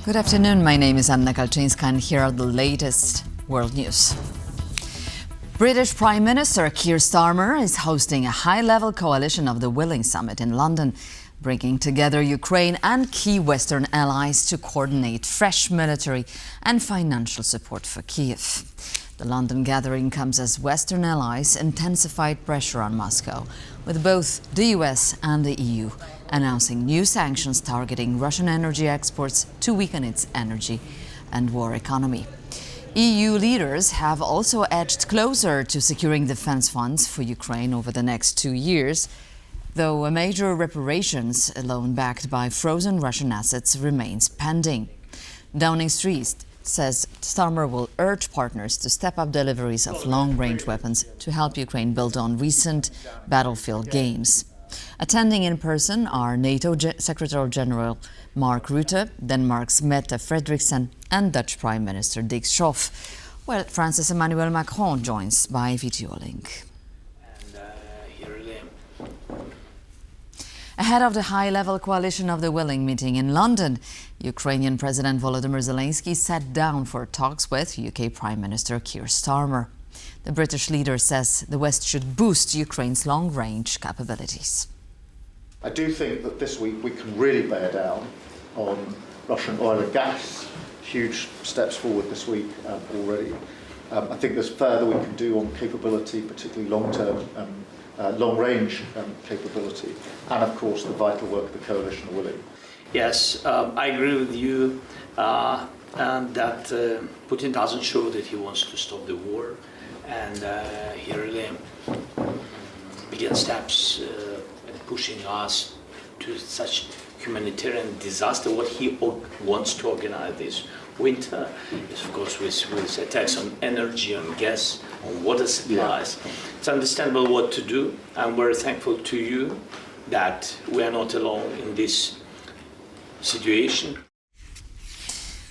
Good afternoon, my name is Anna Kalczynska and here are the latest world news. British Prime Minister Keir Starmer is hosting a high-level coalition of the Willing Summit in London, bringing together Ukraine and key Western allies to coordinate fresh military and financial support for Kyiv. The London gathering comes as Western allies intensified pressure on Moscow, with both the US and the EU announcing new sanctions targeting Russian energy exports to weaken its energy and war economy. EU leaders have also edged closer to securing defense funds for Ukraine over the next 2 years, though a major reparations loan backed by frozen Russian assets remains pending. Downing Street says Starmer will urge partners to step up deliveries of long-range weapons to help Ukraine build on recent battlefield gains. Attending in person are NATO Secretary-General Mark Rutte, Denmark's Mette Frederiksen and Dutch Prime Minister Dick Schoof, while France's Emmanuel Macron joins by video link. Ahead of the high-level coalition of the Willing meeting in London, Ukrainian President Volodymyr Zelensky sat down for talks with UK Prime Minister Keir Starmer. The British leader says the West should boost Ukraine's long-range capabilities. I do think that this week we can really bear down on Russian oil and gas. Huge steps forward this week already. I think there's further we can do on capability, particularly long-term, long-range capability, and of course the vital work of the coalition are Willing. Yes, I agree with you, and that Putin doesn't show that he wants to stop the war, and he really began steps pushing us to such humanitarian disaster. What he wants to organize this winter is, of course, with attacks on energy, on gas, on water supplies. Yeah. It's understandable what to do. I'm very thankful to you that we are not alone in this situation.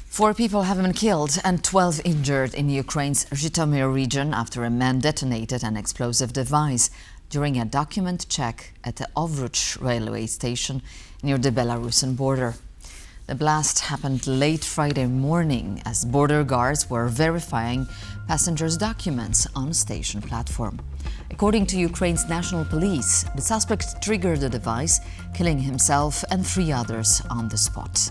4 people have been killed and 12 injured in Ukraine's Zhytomyr region after a man detonated an explosive device during a document check at the Ovruch railway station near the Belarusian border. The blast happened late Friday morning as border guards were verifying passengers' documents on a station platform. According to Ukraine's national police, the suspect triggered the device, killing himself and 3 others on the spot.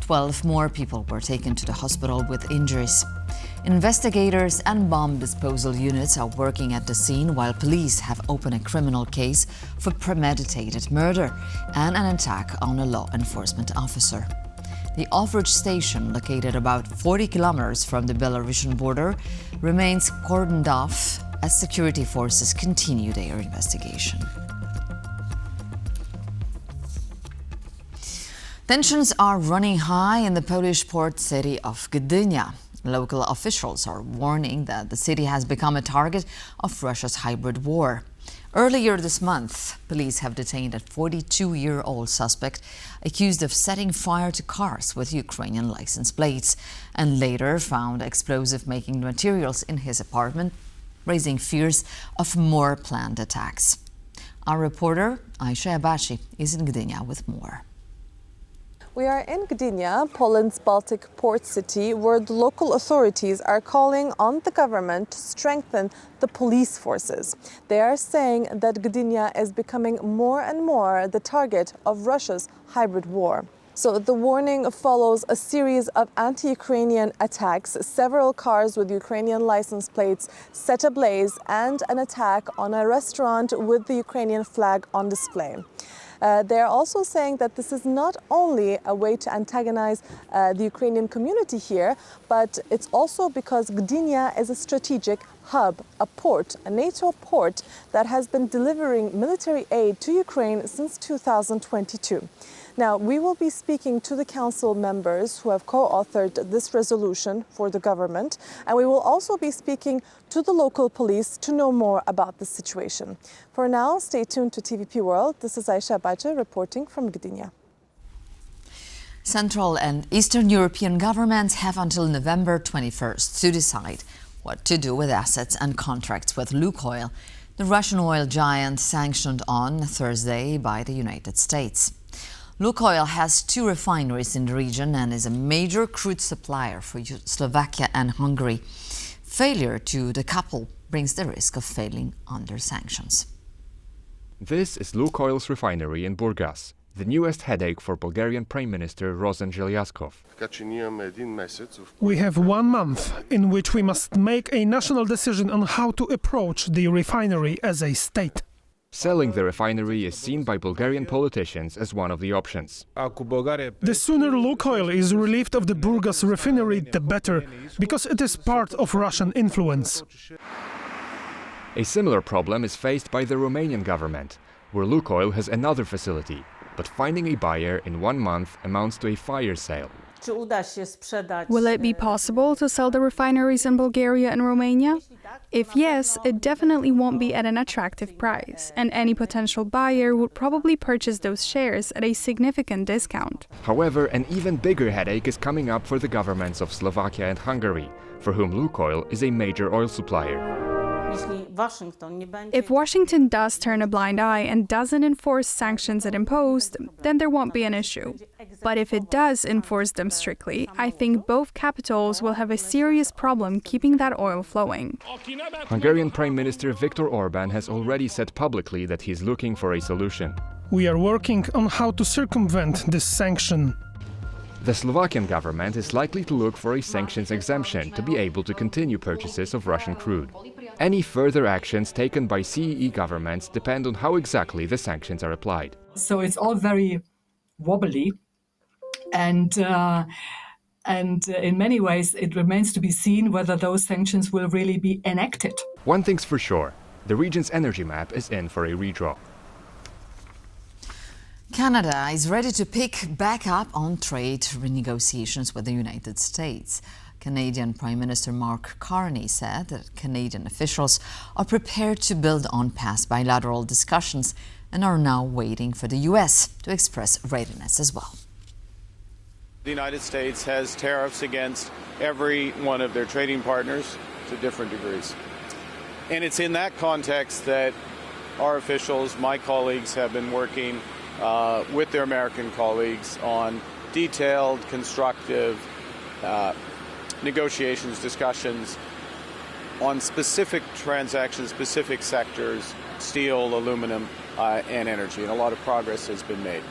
12 more people were taken to the hospital with injuries. Investigators and bomb disposal units are working at the scene while police have opened a criminal case for premeditated murder and an attack on a law enforcement officer. The Ovruch station, located about 40 kilometers from the Belarusian border, remains cordoned off as security forces continue their investigation. Tensions are running high in the Polish port city of Gdynia. Local officials are warning that the city has become a target of Russia's hybrid war. Earlier this month, police have detained a 42-year-old suspect accused of setting fire to cars with Ukrainian license plates and later found explosive-making materials in his apartment, raising fears of more planned attacks. Our reporter, Aisha Abashi, is in Gdynia with more. We are in Gdynia, Poland's Baltic port city, where the local authorities are calling on the government to strengthen the police forces. They are saying that Gdynia is becoming more and more the target of Russia's hybrid war. So the warning follows a series of anti-Ukrainian attacks, several cars with Ukrainian license plates set ablaze, and an attack on a restaurant with the Ukrainian flag on display. They're also saying that this is not only a way to antagonize the Ukrainian community here, but it's also because Gdynia is a strategic hub, a port, a NATO port that has been delivering military aid to Ukraine since 2022. Now, we will be speaking to the council members who have co-authored this resolution for the government, and we will also be speaking to the local police to know more about the situation. For now, stay tuned to TVP World. This is Aisha Abachi reporting from Gdynia. Central and Eastern European governments have until November 21st to decide what to do with assets and contracts with Lukoil, the Russian oil giant sanctioned on Thursday by the United States. Lukoil has 2 refineries in the region and is a major crude supplier for Slovakia and Hungary. Failure to decouple brings the risk of failing under sanctions. This is Lukoil's refinery in Burgas, the newest headache for Bulgarian Prime Minister Rosen Željaskov. We have 1 month in which we must make a national decision on how to approach the refinery as a state. Selling the refinery is seen by Bulgarian politicians as one of the options. The sooner Lukoil is relieved of the Burgas refinery, the better, because it is part of Russian influence. A similar problem is faced by the Romanian government, where Lukoil has another facility, but finding a buyer in 1 month amounts to a fire sale. Will it be possible to sell the refineries in Bulgaria and Romania? If yes, it definitely won't be at an attractive price, and any potential buyer would probably purchase those shares at a significant discount. However, an even bigger headache is coming up for the governments of Slovakia and Hungary, for whom Lukoil is a major oil supplier. If Washington does turn a blind eye and doesn't enforce sanctions it imposed, then there won't be an issue. But if it does enforce them strictly, I think both capitals will have a serious problem keeping that oil flowing. Hungarian Prime Minister Viktor Orbán has already said publicly that he's looking for a solution. We are working on how to circumvent this sanction. The Slovakian government is likely to look for a sanctions exemption to be able to continue purchases of Russian crude. Any further actions taken by CEE governments depend on how exactly the sanctions are applied. So it's all very wobbly, and in many ways it remains to be seen whether those sanctions will really be enacted. One thing's for sure, the region's energy map is in for a redraw. Canada is ready to pick back up on trade renegotiations with the United States. Canadian Prime Minister Mark Carney said that Canadian officials are prepared to build on past bilateral discussions and are now waiting for the U.S. to express readiness as well. The United States has tariffs against every one of their trading partners to different degrees. And it's in that context that our officials, my colleagues, have been working with their American colleagues on detailed, constructive negotiations, discussions on specific transactions, specific sectors, steel, aluminum, and energy. And a lot of progress has been made.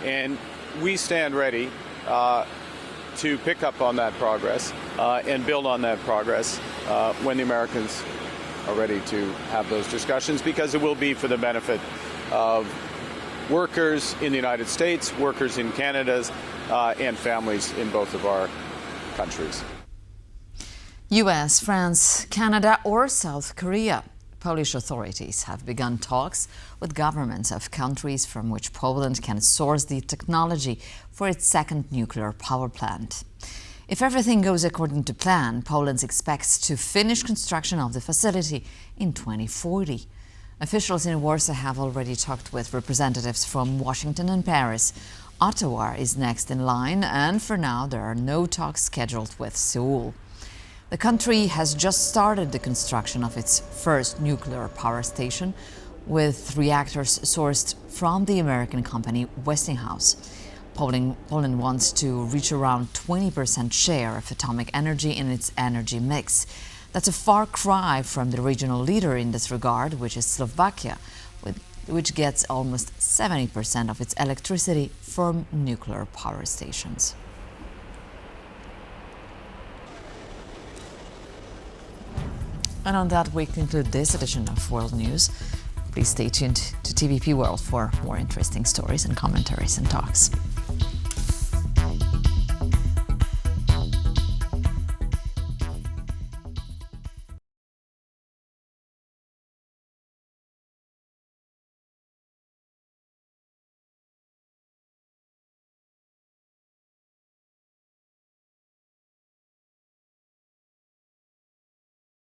And we stand ready to pick up on that progress and build on that progress when the Americans are ready to have those discussions, because it will be for the benefit of workers in the United States, workers in Canada, and families in both of our countries. US, France, Canada or South Korea. Polish authorities have begun talks with governments of countries from which Poland can source the technology for its second nuclear power plant. If everything goes according to plan, Poland expects to finish construction of the facility in 2040. Officials in Warsaw have already talked with representatives from Washington and Paris. Ottawa is next in line, and for now there are no talks scheduled with Seoul. The country has just started the construction of its first nuclear power station, with reactors sourced from the American company Westinghouse. Poland wants to reach around 20% share of atomic energy in its energy mix. That's a far cry from the regional leader in this regard, which is Slovakia, which gets almost 70% of its electricity from nuclear power stations. And on that, we conclude this edition of World News. Please stay tuned to TVP World for more interesting stories and commentaries and talks.